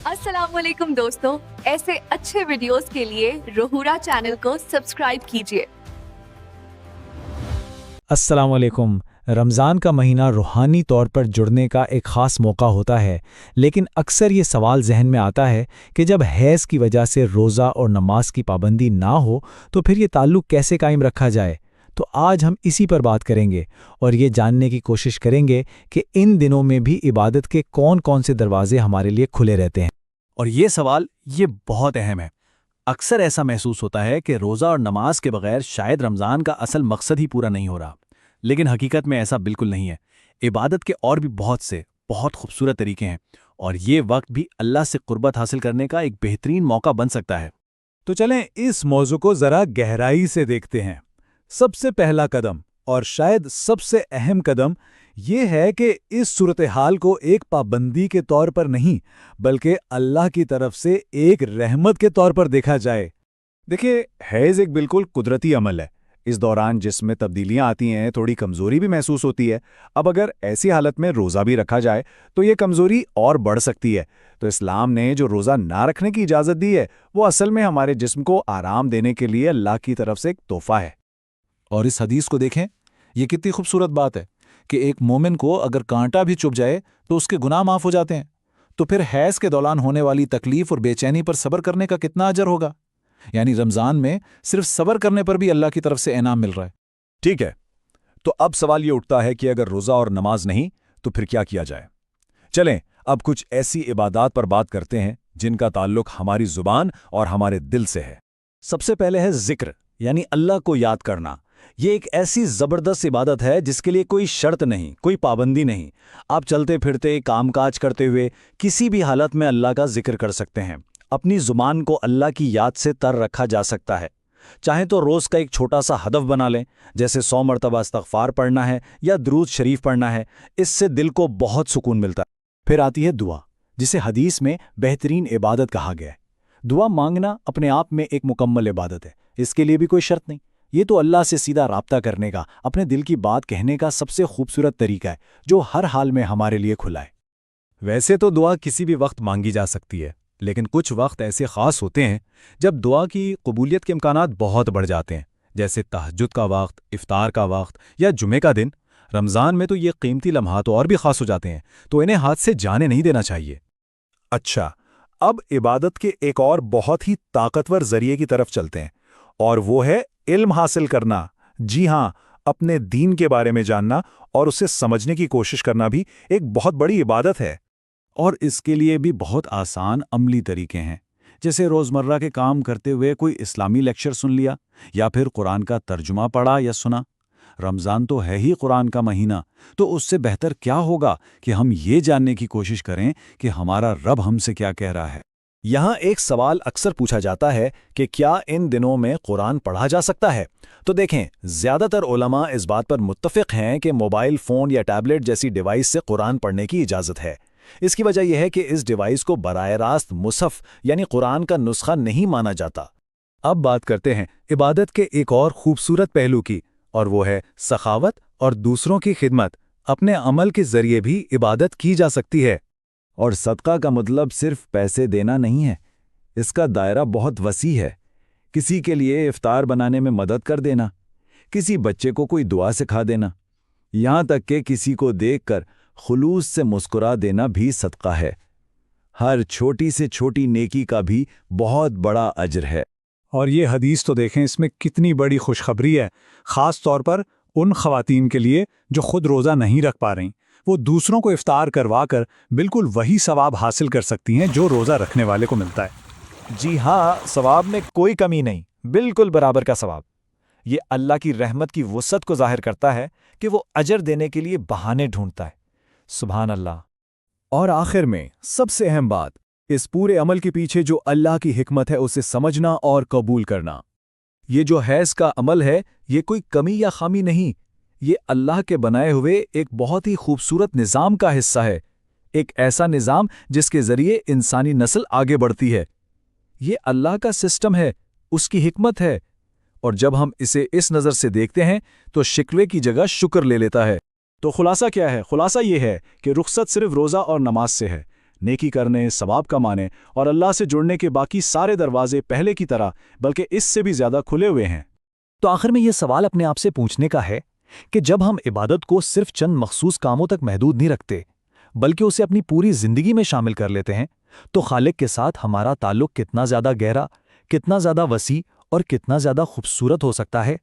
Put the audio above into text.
अस्सलाम वालेकुम दोस्तों, ऐसे अच्छे वीडियोस के लिए रोहूरा चैनल को सब्सक्राइब कीजिए। अस्सलाम वालेकुम। रमज़ान का महीना रूहानी तौर पर जुड़ने का एक ख़ास मौका होता है, लेकिन अक्सर ये सवाल जहन में आता है कि जब हैज़ की वजह से रोज़ा और नमाज की पाबंदी ना हो तो फिर ये ताल्लुक़ कैसे कायम रखा जाए। तो आज हम इसी पर बात करेंगे और ये जानने की कोशिश करेंगे कि इन दिनों में भी इबादत के कौन-कौन से दरवाजे हमारे लिए खुले रहते हैं। और ये सवाल ये बहुत अहम है। अक्सर ऐसा महसूस होता है कि रोज़ा और नमाज के बगैर शायद रमज़ान का असल मकसद ही पूरा नहीं हो रहा, लेकिन हकीकत में ऐसा बिल्कुल नहीं है। इबादत के और भी बहुत खूबसूरत तरीके हैं और ये वक्त भी अल्लाह से कुर्बत हासिल करने का एक बेहतरीन मौका बन सकता है। तो चलें इस मौजू को ज़रा गहराई से देखते हैं। सबसे पहला कदम और शायद सबसे अहम कदम ये है कि इस सूरत हाल को एक पाबंदी के तौर पर नहीं बल्कि अल्लाह की तरफ से एक रहमत के तौर पर देखा जाए। देखिए, हैज़ एक बिल्कुल कुदरती अमल है। इस दौरान जिस्म में तब्दीलियां आती हैं, थोड़ी कमज़ोरी भी महसूस होती है। अब अगर ऐसी हालत में रोज़ा भी रखा जाए तो ये कमज़ोरी और बढ़ सकती है। तो इस्लाम ने जो रोज़ा ना रखने की इजाज़त दी है वो असल में हमारे जिस्म को आराम देने के लिए अल्लाह की तरफ से एक तोहफ़ा है। और इस हदीस को देखें, ये कितनी खूबसूरत बात है कि एक मोमिन को अगर कांटा भी चुभ जाए तो उसके गुनाह माफ़ हो जाते हैं। तो फिर हैज़ के दौरान होने वाली तकलीफ और बेचैनी पर सब्र करने का कितना अजर होगा। यानी रमज़ान में सिर्फ सब्र करने पर भी अल्लाह की तरफ से इनाम मिल रहा है। ठीक है, तो अब सवाल ये उठता है कि अगर रोज़ा और नमाज नहीं तो फिर क्या किया जाए। चलें अब कुछ ऐसी इबादात पर बात करते हैं जिनका ताल्लुक हमारी ज़ुबान और हमारे दिल से है। सबसे पहले है ज़िक्र, यानी अल्लाह को याद करना। ये एक ऐसी ज़बरदस्त इबादत है जिसके लिए कोई शर्त नहीं, कोई पाबंदी नहीं। आप चलते फिरते कामकाज करते हुए किसी भी हालत में अल्लाह का जिक्र कर सकते हैं। अपनी ज़ुबान को अल्लाह की याद से तर रखा जा सकता है। चाहे तो रोज़ का एक छोटा सा हदफ बना लें, जैसे 100 मरतबा इस्तग़फ़ार पढ़ना है या दुरूद शरीफ पढ़ना है। इससे दिल को बहुत सुकून मिलता है। फिर आती है दुआ, जिसे हदीस में बेहतरीन इबादत कहा गया है। दुआ मांगना अपने आप में एक मुकम्मल इबादत है। इसके लिए भी कोई शर्त नहीं। ये तो अल्लाह से सीधा राब्ता करने का, अपने दिल की बात कहने का सबसे खूबसूरत तरीका है जो हर हाल में हमारे लिए खुला है। वैसे तो दुआ किसी भी वक्त मांगी जा सकती है, लेकिन कुछ वक्त ऐसे ख़ास होते हैं जब दुआ की कबूलियत के इम्कानात बहुत बढ़ जाते हैं, जैसे तहज्जुद का वक्त, इफ्तार का वक्त या जुमे का दिन। रमज़ान में तो ये कीमती लम्हात और भी ख़ास हो जाते हैं, तो इन्हें हाथ से जाने नहीं देना चाहिए। अच्छा, अब इबादत के एक और बहुत ही ताकतवर ज़रिए की तरफ चलते हैं, और वो है इल्म हासिल करना। जी हाँ, अपने दीन के बारे में जानना और उसे समझने की कोशिश करना भी एक बहुत बड़ी इबादत है। और इसके लिए भी बहुत आसान अमली तरीके हैं, जैसे रोज़मर्रा के काम करते हुए कोई इस्लामी लेक्चर सुन लिया या फिर कुरान का तर्जुमा पढ़ा या सुना। रमज़ान तो है ही कुरान का महीना, तो उससे बेहतर क्या होगा कि हम ये जानने की कोशिश करें कि हमारा रब हमसे क्या कह रहा है। यहाँ एक सवाल अक्सर पूछा जाता है कि क्या इन दिनों में कुरान पढ़ा जा सकता है। तो देखें, ज़्यादातर उलमा इस बात पर मुत्तफ़िक़ हैं कि मोबाइल फ़ोन या टैबलेट जैसी डिवाइस से कुरान पढ़ने की इजाज़त है। इसकी वजह यह है कि इस डिवाइस को बराह रास्त मुसहफ़ यानी कुरान का नुस्खा नहीं माना जाता। अब बात करते हैं इबादत के एक और खूबसूरत पहलू की, और वो है सखावत और दूसरों की खिदमत। अपने अमल के ज़रिए भी इबादत की जा सकती है। और सदका का मतलब सिर्फ पैसे देना नहीं है, इसका दायरा बहुत वसी है। किसी के लिए इफ्तार बनाने में मदद कर देना, किसी बच्चे को कोई दुआ सिखा देना, यहाँ तक कि किसी को देखकर खुलूस से मुस्कुरा देना भी सदका है। हर छोटी से छोटी नेकी का भी बहुत बड़ा अजर है। और ये हदीस तो देखें, इसमें कितनी बड़ी खुशखबरी है, ख़ास तौर पर उन ख़वातीन के लिए जो खुद रोज़ा नहीं रख पा रहीं। वो दूसरों को इफ्तार करवा कर बिल्कुल वही सवाब हासिल कर सकती हैं जो रोज़ा रखने वाले को मिलता है। जी हाँ, सवाब में कोई कमी नहीं, बिल्कुल बराबर का सवाब। ये अल्लाह की रहमत की वुसअत को ज़ाहिर करता है कि वो अजर देने के लिए बहाने ढूंढता है। सुभान अल्लाह। और आखिर में सबसे अहम बात, इस पूरे अमल के पीछे जो अल्लाह की हिकमत है उसे समझना और कबूल करना। ये जो हैज़ का अमल है, ये कोई कमी या खामी नहीं, ये अल्लाह के बनाए हुए एक बहुत ही खूबसूरत निज़ाम का हिस्सा है। एक ऐसा निज़ाम जिसके ज़रिए इंसानी नस्ल आगे बढ़ती है। ये अल्लाह का सिस्टम है, उसकी हिकमत है। और जब हम इसे इस नज़र से देखते हैं तो शिकवे की जगह शुक्र ले लेता है। तो खुलासा क्या है? खुलासा ये है कि रुखसत सिर्फ रोज़ा और नमाज से है, नेकी करने, सवाब कमाने और अल्लाह से जुड़ने के बाकी सारे दरवाजे पहले की तरह बल्कि इससे भी ज़्यादा खुले हुए हैं। तो आखिर में ये सवाल अपने आप से पूछने का है कि जब हम इबादत को सिर्फ चंद मखसूस कामों तक महदूद नहीं रखते बल्कि उसे अपनी पूरी जिंदगी में शामिल कर लेते हैं, तो खालिक के साथ हमारा ताल्लुक कितना ज़्यादा गहरा, कितना ज़्यादा वसी और कितना ज़्यादा खूबसूरत हो सकता है।